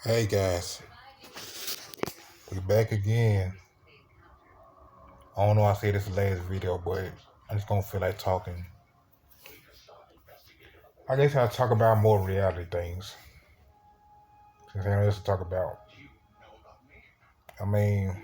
Hey guys, we back again. I don't know. I said this is the last video, but I'm just gonna feel like talking. I guess I'll talk about more reality things since ain't nothing else to talk about. I mean,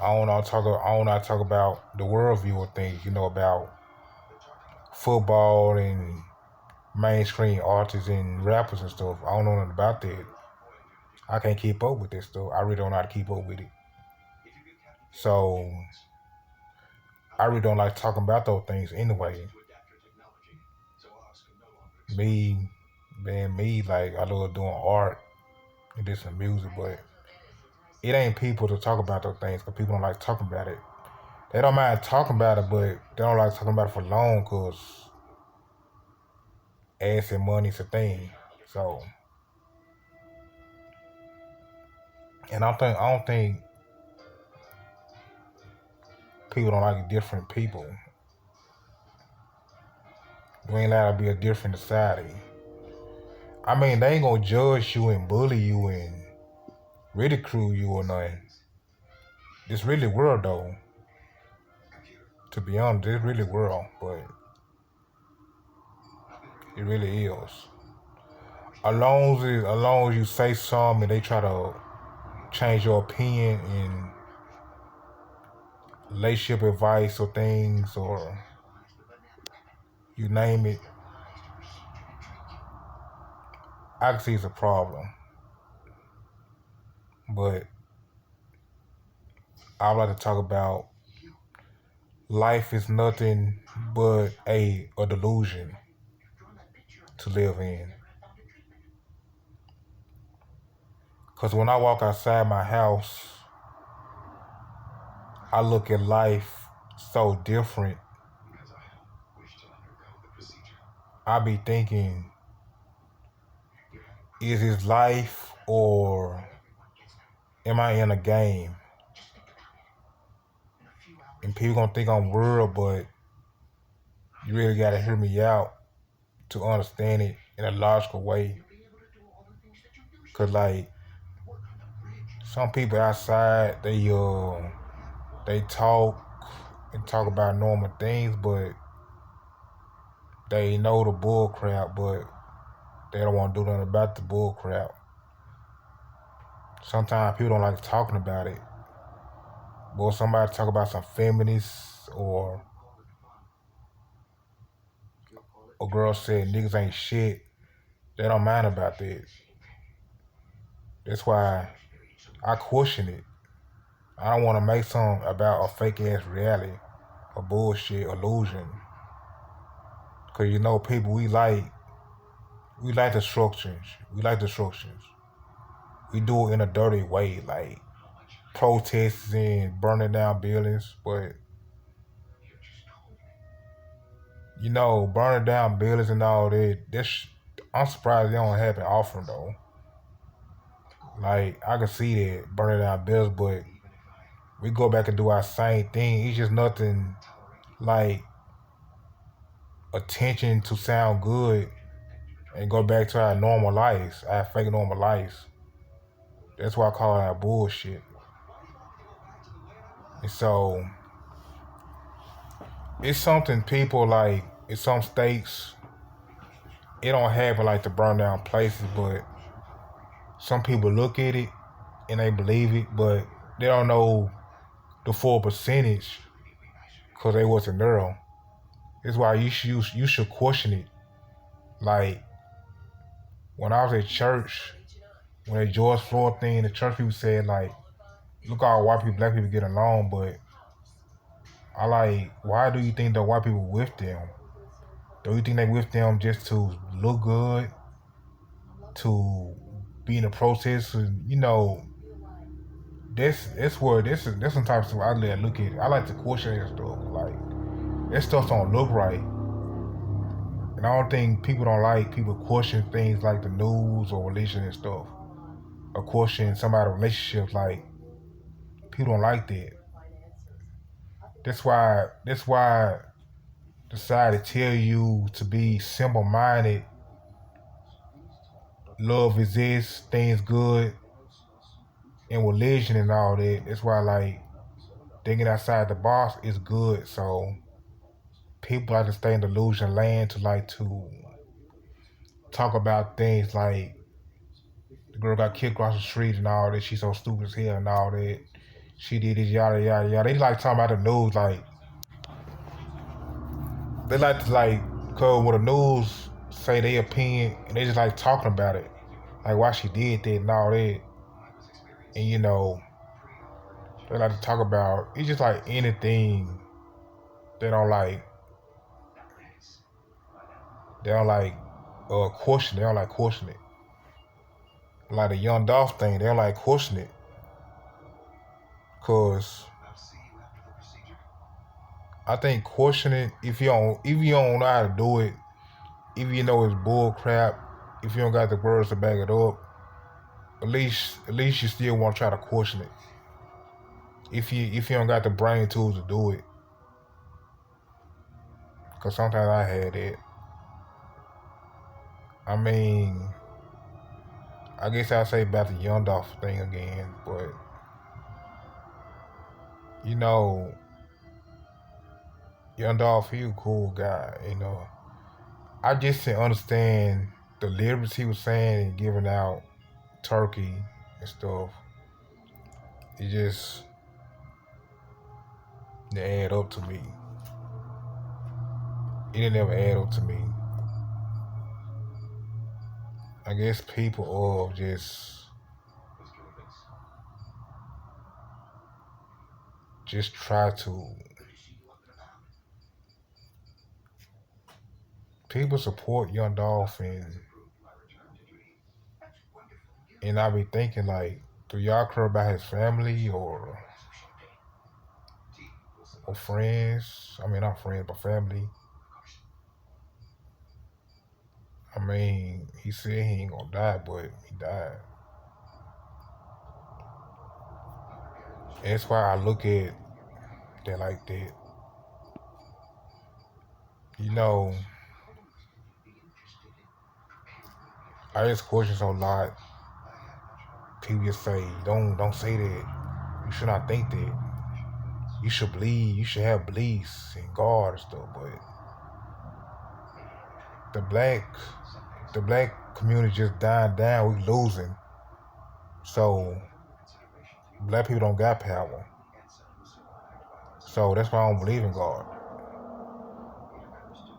I don't know. I don't know. I talk about the worldview of things. About football and mainstream artists and rappers and stuff. I don't know nothing about that. I can't keep up with this stuff. I really don't know how to keep up with it. So I really don't like talking about those things anyway. Me, being me, like I love doing art and did some music, but it ain't people to talk about those things because people don't like talking about it. They don't mind talking about it, but they don't like talking about it for long because ass and money's a thing. So, and I don't think people don't like different people. We ain't allowed to be a different society. I mean, they ain't gonna judge you and bully you and ridicule you or nothing. It's really world though. To be honest, it's really world, but it really is. As long as you say something and they try to change your opinion in relationship advice or things or you name it, I can see it's a problem. But I would like to talk about life is nothing but a delusion to live in. Because when I walk outside my house, I look at life so different. I be thinking, is this life or am I in a game? And people gonna think I'm weird, but you really gotta hear me out to understand it in a logical way. Cause like some people outside, they talk and talk about normal things, but they know the bull crap, but they don't want to do nothing about the bull crap. Sometimes people don't like talking about it. But if somebody talk about some feminists or a girl said niggas ain't shit, they don't mind about that. That's why I question it. I don't want to make something about a fake ass reality, a bullshit illusion. Cause people we like destructions. We like destructions. We do it in a dirty way, like protests and burning down buildings. But burning down buildings and all that. I'm surprised they don't happen often though. Like I can see that burning down buildings, but we go back and do our same thing. It's just nothing like attention to sound good and go back to our normal lives, our fake normal lives. That's why I call it our bullshit. And so it's something people like in some states it don't happen like to burn down places, but some people look at it and they believe it, but they don't know the full percentage because they wasn't there. That's why you should question it. Like when I was at church, when the George Floyd thing, the church people said like, look how white people, black people get along, but I like, why do you think the white people with them? Do you think they with them just to look good, to be in the protest? And, this some type of stuff I look at. I like to question that stuff. Like that stuff don't look right, and I don't think people don't like people question things like the news or religion and stuff, or question somebody's relationship. Like people don't like that. That's why society tell you to be simple minded love exists, things good, and religion and all that. That's why like thinking outside the box is good. So people like to stay in delusion land to like to talk about things like the girl got kicked across the street and all that. She's so stupid as hell and all that. She did this yada yada yada. They like talking about the news like they like to like cause when the news say their opinion and they just like talking about it. Like why she did that and all that. And you know, they like to talk about it's just like anything they don't like they don't like question. They don't like question it. Like the Young Dolph thing, they don't like question it. Cause I think questioning if you don't know how to do it, if you know it's bull crap, if you don't got the words to back it up, at least you still want to try to question it. If you don't got the brain tools to do it, cause sometimes I had it. I mean, I guess I'll say about the Young Dolph thing again, but you know, Young Dolph, he a cool guy. You know, I just didn't understand the lyrics he was saying and giving out turkey and stuff. It just didn't add up to me. It didn't ever add up to me. I guess people of just try to people support Young Dolph and I be thinking like, do y'all care about his family or friends? I mean not friends but family. I mean, he said he ain't gonna die, but he died. And that's why I look at that like that. You know, I ask questions a lot. People just say, don't say that. You should not think that. You should believe, you should have beliefs in God and stuff, but the black the black community just dying down, we losing. So black people don't got power. So that's why I don't believe in God.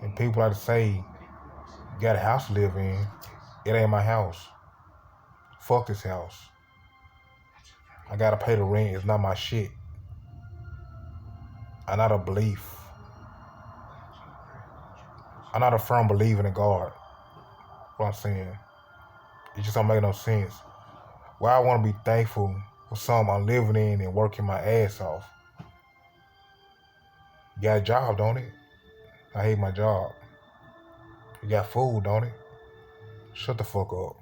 And people like to say, you got a house to live in. It ain't my house. Fuck this house. I gotta pay the rent. It's not my shit. I'm not a belief. I'm not a firm believer in God. What I'm saying. It just don't make no sense. Why I want to be thankful for something I'm living in and working my ass off. You got a job, don't it? I hate my job. You got food, don't it? Shut the fuck up.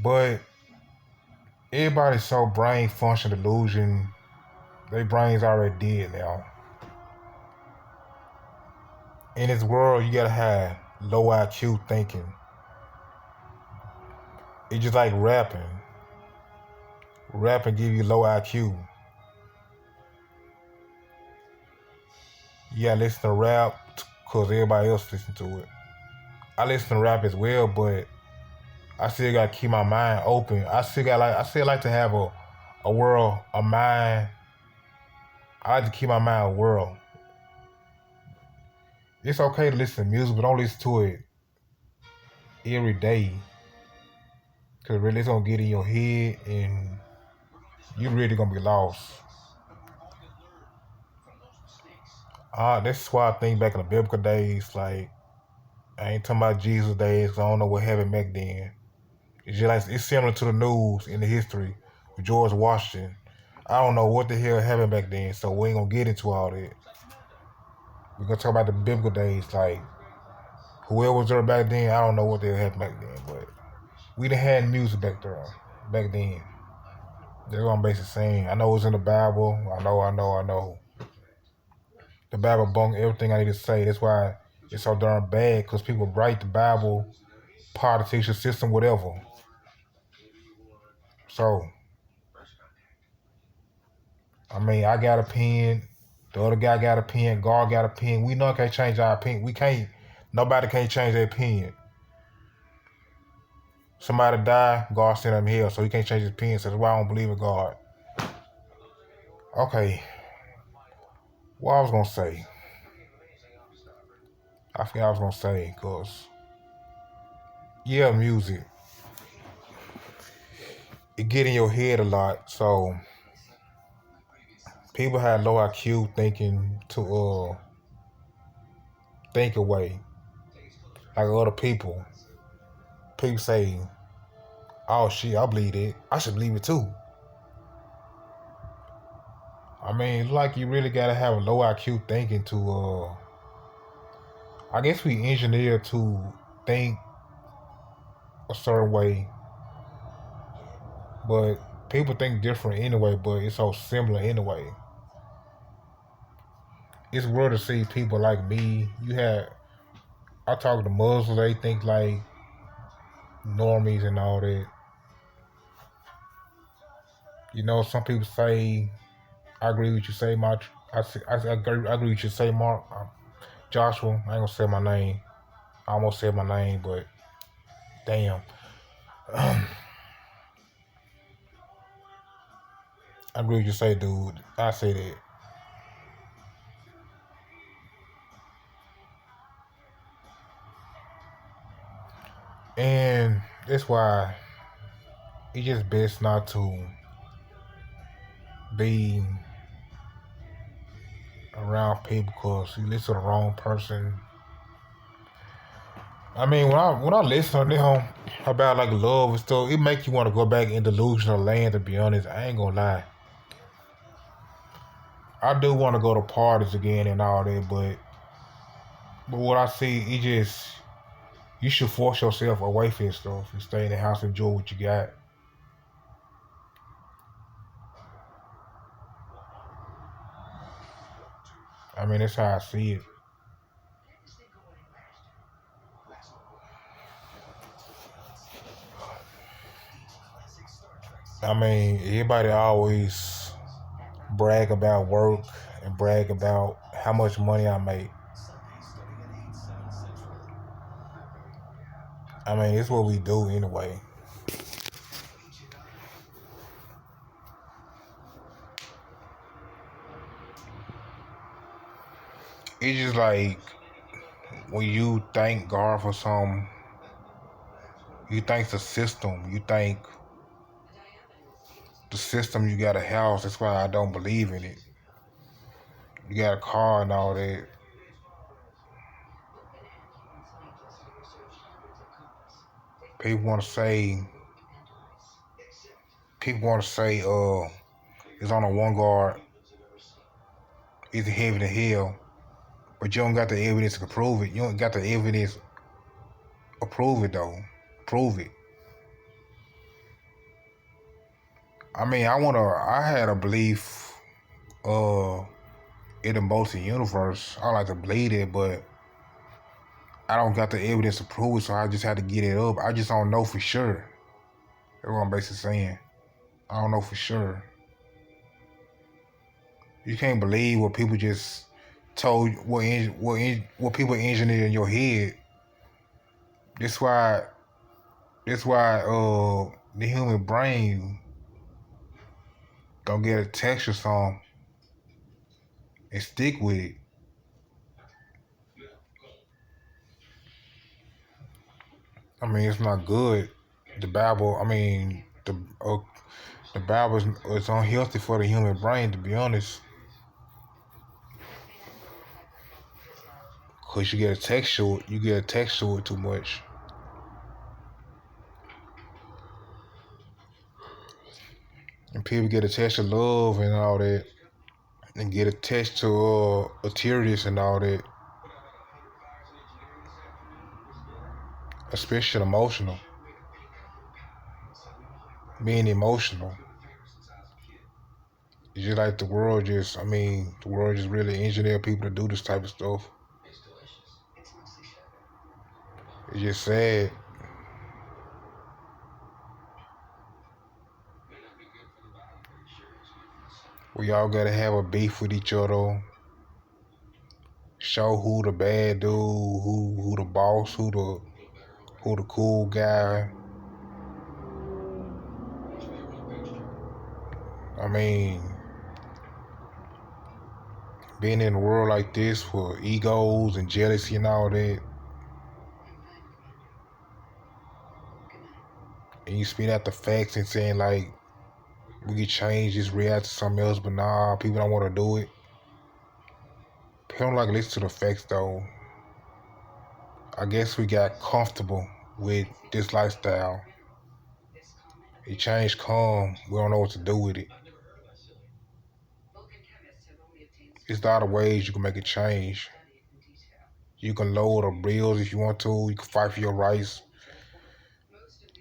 But everybody's so brain function delusion. Their brains already dead now. In this world, you gotta have low IQ thinking. It's just like rapping. Rapping give you low IQ. You gotta listen to rap because everybody else listen to it. I listen to rap as well, but I still gotta keep my mind open. I still like to have a world, a mind. I like to keep my mind a world. It's okay to listen to music, but don't listen to it every day. Cause really it's gonna get in your head and you really gonna be lost. That's why I think back in the biblical days, like I ain't talking about Jesus days, 'cause I don't know what happened back then. It's just like it's similar to the news in the history with George Washington. I don't know what the hell happened back then, so we ain't gonna get into all that. We're gonna talk about the biblical days, like whoever was there back then, I don't know what the hell happened back then, but we done had music back then. That's what I'm basically saying. I know it's in the Bible. I know. The Bible bunk everything I need to say. That's why it's so darn bad because people write the Bible, politics, the system, whatever. So, I mean, I got a pen. The other guy got a pen. God got a pen. We know I can't change our opinion. We can't. Nobody can't change their opinion. Somebody die, God sent him here, so he can't change his opinion. So that's why I don't believe in God. Okay, what I was gonna say. I forgot what I was gonna say, cause yeah, music. It get in your head a lot. So people have low IQ thinking to think away. Like other people. People say, oh shit, I believe it. I should believe it too. I mean, like you really gotta have a low IQ thinking to I guess we engineered to think a certain way, but people think different anyway, but it's so similar anyway. It's weird to see people like me. I talk to Muslims, they think like normies and all that. You know, some people say, I agree with you say, I agree with you say, Mark, Joshua, I ain't gonna say my name. I almost said my name, but damn. I agree with you say, dude. I say that. And that's why it's just best not to be around people because you listen to the wrong person. I mean, when I listen to them about like love and stuff, it make you want to go back in delusional land. To be honest, I ain't gonna lie. I do want to go to parties again and all that, but what I see, it just you should force yourself away from this stuff and stay in the house and enjoy what you got. I mean, that's how I see it. I mean, everybody always brag about work and brag about how much money I make. I mean, it's what we do anyway. It's just like when you thank God for something, you thank the system. You thank the system you got a house. That's why I don't believe in it. You got a car and all that. People want to say, people want to say, it's on a one guard, it's heaven and hell, but you don't got the evidence to prove it. You don't got the evidence to prove it though. Prove it. I mean, I had a belief, uh, in the multi-universe. I like to believe it, but I don't got the evidence to prove it, so I just had to get it up. I just don't know for sure. That's what I'm basically saying. I don't know for sure. You can't believe what people just told what people engineer in your head. That's why the human brain don't get a texture song and stick with it. I mean, it's not good. The Bible, I mean, the Bible is unhealthy for the human brain, to be honest. Cause you get a texture too much. And people get attached to love and all that, and get attached to materials and all that, especially emotional, being emotional. It's just like the world just really engineer people to do this type of stuff. It's just sad. We all gotta have a beef with each other. Show who the bad dude, who the boss, who the cool guy. I mean, being in a world like this for egos and jealousy and all that, and you spit out the facts and saying like we could change this, react to something else, but nah, people don't want to do it. People don't like to listen to the facts though. I guess we got comfortable with this lifestyle. It changed calm. We don't know what to do with it. There's a lot of ways you can make a change. You can lower the bills if you want to. You can fight for your rights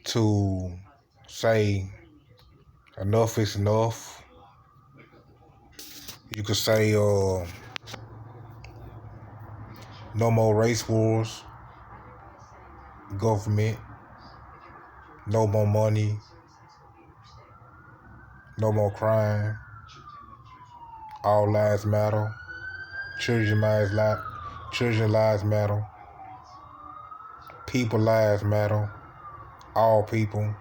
to say enough is enough. You could say no more race wars, government, no more money, no more crime. All lives matter. Children's lives matter. People lives matter. All people.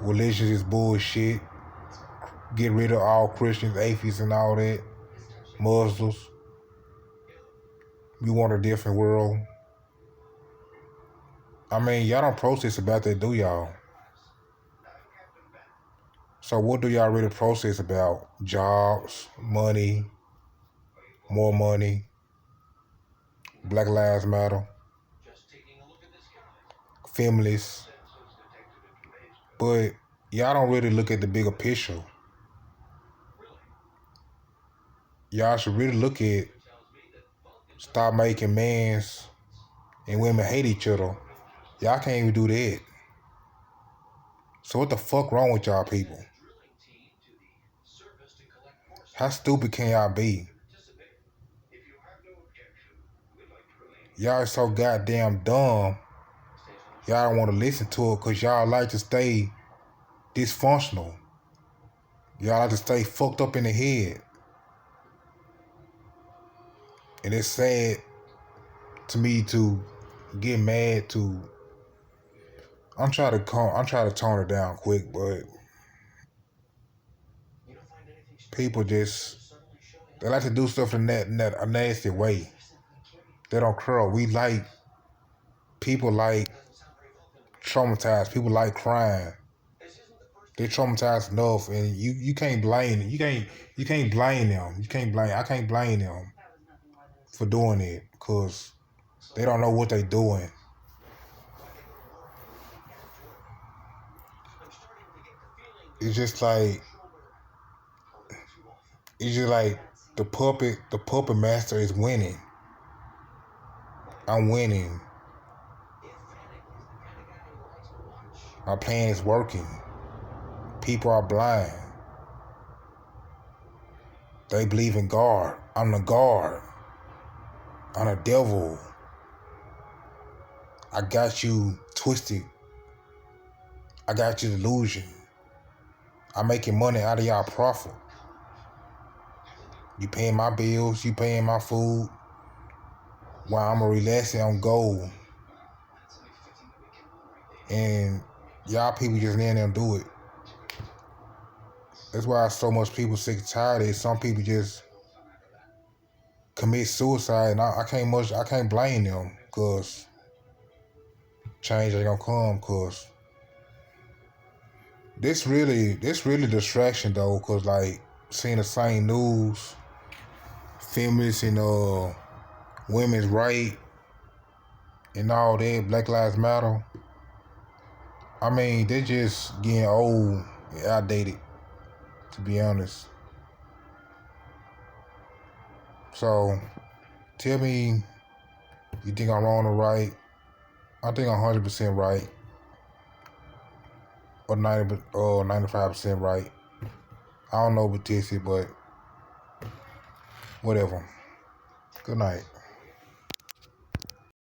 Religion is bullshit. Get rid of all Christians, atheists, and all that. Muslims. We want a different world. I mean, y'all don't protest about that, do y'all? So what do y'all really protest about? Jobs, money, more money, Black Lives Matter, families. But y'all don't really look at the bigger picture. Y'all should really look at stop making men's and women hate each other. Y'all can't even do that. So what the fuck wrong with y'all people? How stupid can y'all be? Y'all are so goddamn dumb. Y'all don't want to listen to it because y'all like to stay dysfunctional. Y'all like to stay fucked up in the head. And it's sad to me to get mad to. I'm trying to tone it down quick, but people just they like to do stuff in that a nasty way. They don't curl. We like people like traumatized. People like crying. They traumatized enough, and you can't blame you can't blame them. I can't blame them for doing it because they don't know what they're doing. It's just like the puppet master is winning. I'm winning. My plan is working. People are blind. They believe in God. I'm the God. I'm the devil. I got you twisted. I got you delusion. I'm making money out of y'all profit. You paying my bills, you paying my food, while I'm relaxing on gold. And y'all people just letting them do it. That's why so much people sick and tired is some people just commit suicide, and I can't blame them because change ain't gonna come. Cause this really distraction though, cause like seeing the same news, feminists and women's right and all that, Black Lives Matter. I mean, they're just getting old and outdated, to be honest. So tell me, you think I'm wrong or right? I think I'm 100% right, or 95% right. I don't know Batista, but whatever. Good night.